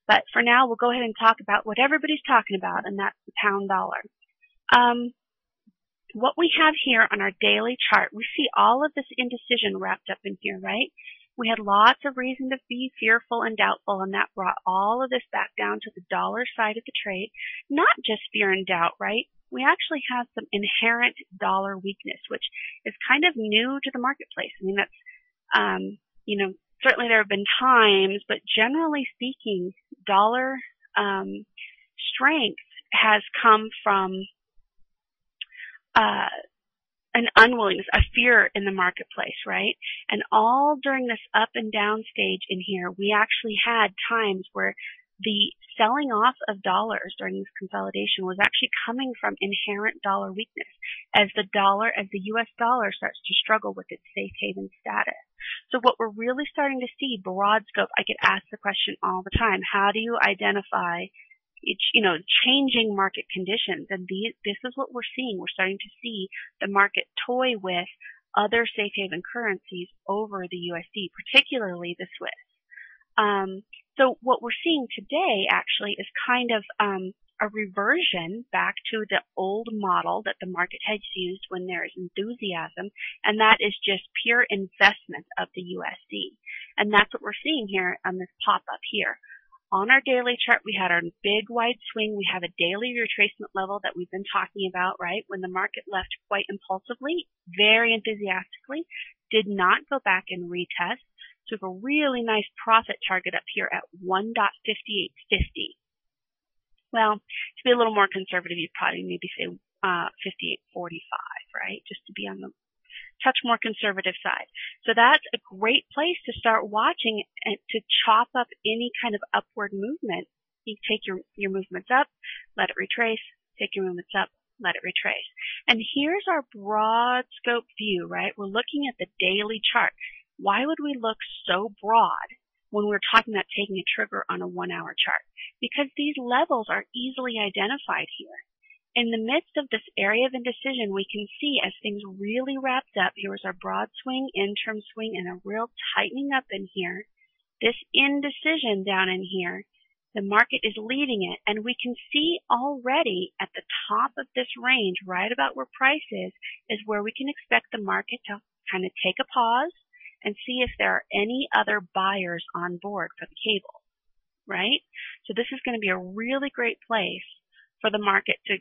But for now, we'll go ahead and talk about what everybody's talking about, and that's the pound dollar. What we have here on our daily chart, we see all of this indecision wrapped up in here, right? We had lots of reason to be fearful and doubtful, and that brought all of this back down to the dollar side of the trade. Not just fear and doubt, right? We actually have some inherent dollar weakness, which is kind of new to the marketplace. I mean, that's, certainly there have been times, but generally speaking, dollar strength has come from an unwillingness, a fear in the marketplace, right? And all during this up and down stage in here, we actually had times where the selling off of dollars during this consolidation was actually coming from inherent dollar weakness as the US dollar starts to struggle with its safe haven status. So what we're really starting to see, broad scope, I get asked the question all the time, how do you identify changing market conditions? And this is what we're seeing. We're starting to see the market toy with other safe haven currencies over the USD, particularly the Swiss. So what we're seeing today actually is kind of a reversion back to the old model that the market has used when there is enthusiasm, and that is just pure investment of the USD. And that's what we're seeing here on this pop-up here. On our daily chart, we had our big wide swing. We have a daily retracement level that we've been talking about, right? When the market left quite impulsively, very enthusiastically, did not go back and retest. So we have a really nice profit target up here at 1.5850. Well, to be a little more conservative, you'd probably maybe say 58.45, right? Just to be on the touch more conservative side. So that's a great place to start watching and to chop up any kind of upward movement. You take your movements up, let it retrace, take your movements up, let it retrace. And here's our broad scope view, right? We're looking at the daily chart. Why would we look so broad when we're talking about taking a trigger on a 1-hour chart? Because these levels are easily identified here. In the midst of this area of indecision, we can see as things really wrapped up, here was our broad swing, interim swing, and a real tightening up in here. This indecision down in here, the market is leading it, and we can see already at the top of this range, right about where price is where we can expect the market to kind of take a pause and see if there are any other buyers on board for the cable, right? So this is going to be a really great place for the market to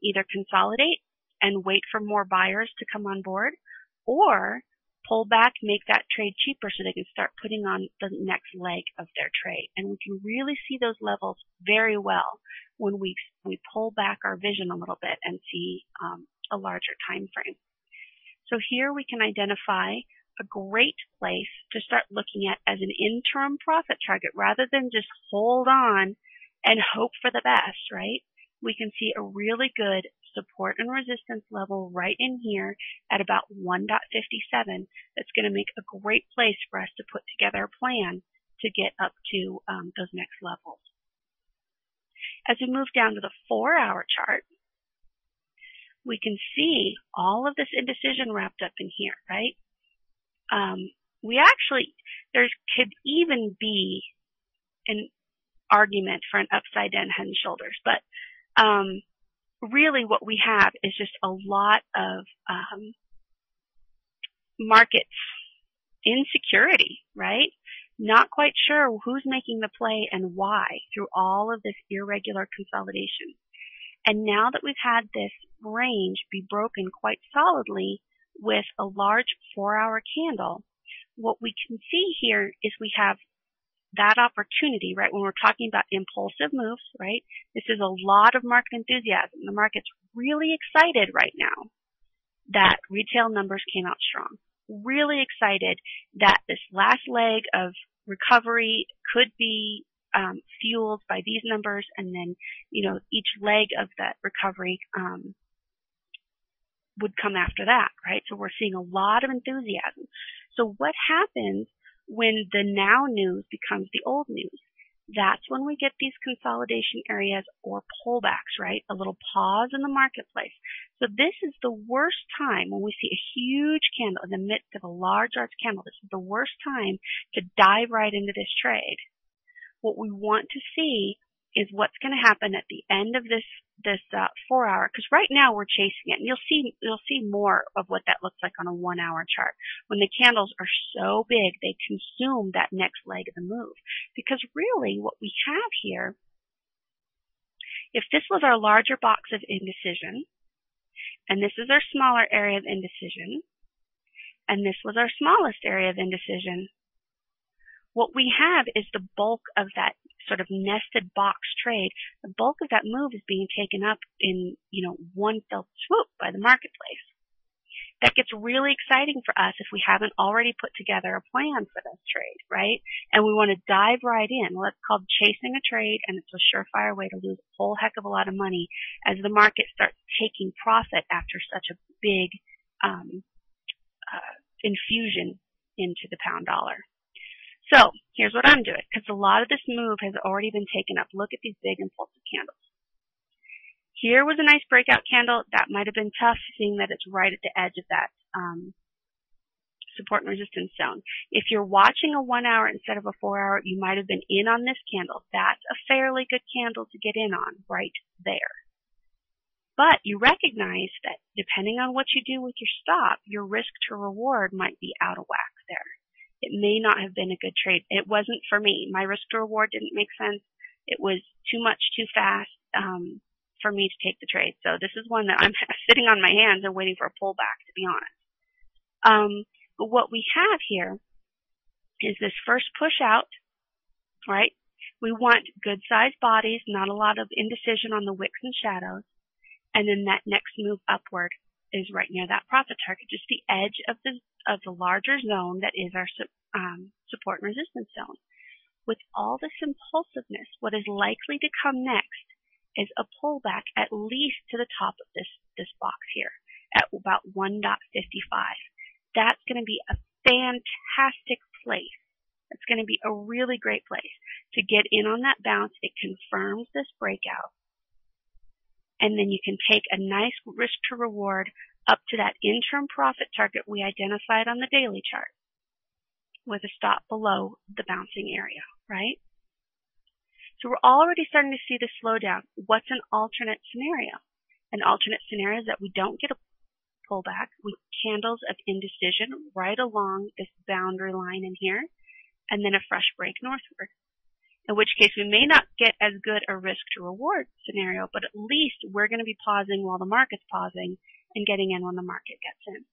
either consolidate and wait for more buyers to come on board, or pull back, make that trade cheaper so they can start putting on the next leg of their trade. And we can really see those levels very well when we pull back our vision a little bit and see a larger time frame. So here we can identify a great place to start looking at as an interim profit target rather than just hold on and hope for the best, right? We can see a really good support and resistance level right in here at about 1.57 that's going to make a great place for us to put together a plan to get up to those next levels. As we move down to the 4-hour chart, we can see all of this indecision wrapped up in here, right? There could even be an argument for an upside down head and shoulders, but really what we have is just a lot of market insecurity, right? Not quite sure who's making the play and why through all of this irregular consolidation. And now that we've had this range be broken quite solidly with a large 4-hour candle, what we can see here is we have that opportunity, right? When we're talking about impulsive moves, right? This is a lot of market enthusiasm. The market's really excited right now that retail numbers came out strong. Really excited that this last leg of recovery could be fueled by these numbers, and then, each leg of that recovery would come after that, right? So we're seeing a lot of enthusiasm. So what happens when the now news becomes the old news? That's when we get these consolidation areas or pullbacks, right? A little pause in the marketplace. So this is the worst time when we see a huge candle in the midst of a large arch candle. This is the worst time to dive right into this trade. What we want to see is what's going to happen at the end of this 4 hour, because right now we're chasing it, and you'll see more of what that looks like on a 1 hour chart. When the candles are so big, they consume that next leg of the move. Because really what we have here, if this was our larger box of indecision, and this is our smaller area of indecision, and this was our smallest area of indecision, what we have is the bulk of that sort of nested box trade. The bulk of that move is being taken up in, one fell swoop by the marketplace. That gets really exciting for us if we haven't already put together a plan for this trade, right? And we want to dive right in. Well, it's called chasing a trade, and it's a surefire way to lose a whole heck of a lot of money as the market starts taking profit after such a big infusion into the pound dollar. So here's what I'm doing, because a lot of this move has already been taken up. Look at these big impulsive candles. Here was a nice breakout candle. That might have been tough, seeing that it's right at the edge of that support and resistance zone. If you're watching a 1 hour instead of a 4 hour, you might have been in on this candle. That's a fairly good candle to get in on right there. But you recognize that depending on what you do with your stop, your risk to reward might be out of whack there. It may not have been a good trade. It wasn't for me. My risk to reward didn't make sense. It was too much, too fast for me to take the trade. So this is one that I'm sitting on my hands and waiting for a pullback, to be honest. But what we have here is this first push out, right? We want good sized bodies, not a lot of indecision on the wicks and shadows. And then that next move upward is right near that profit target, just the edge of the larger zone that is our support and resistance zone. With all this impulsiveness, what is likely to come next is a pullback at least to the top of this box here at about 1.55. That's going to be a fantastic place. It's going to be a really great place to get in on that bounce. It confirms this breakout. And then you can take a nice risk to reward up to that interim profit target we identified on the daily chart with a stop below the bouncing area, right? So we're already starting to see the slowdown. What's an alternate scenario? An alternate scenario is that we don't get a pullback with candles of indecision right along this boundary line in here, and then a fresh break northward. In which case we may not get as good a risk to reward scenario, but at least we're going to be pausing while the market's pausing and getting in when the market gets in.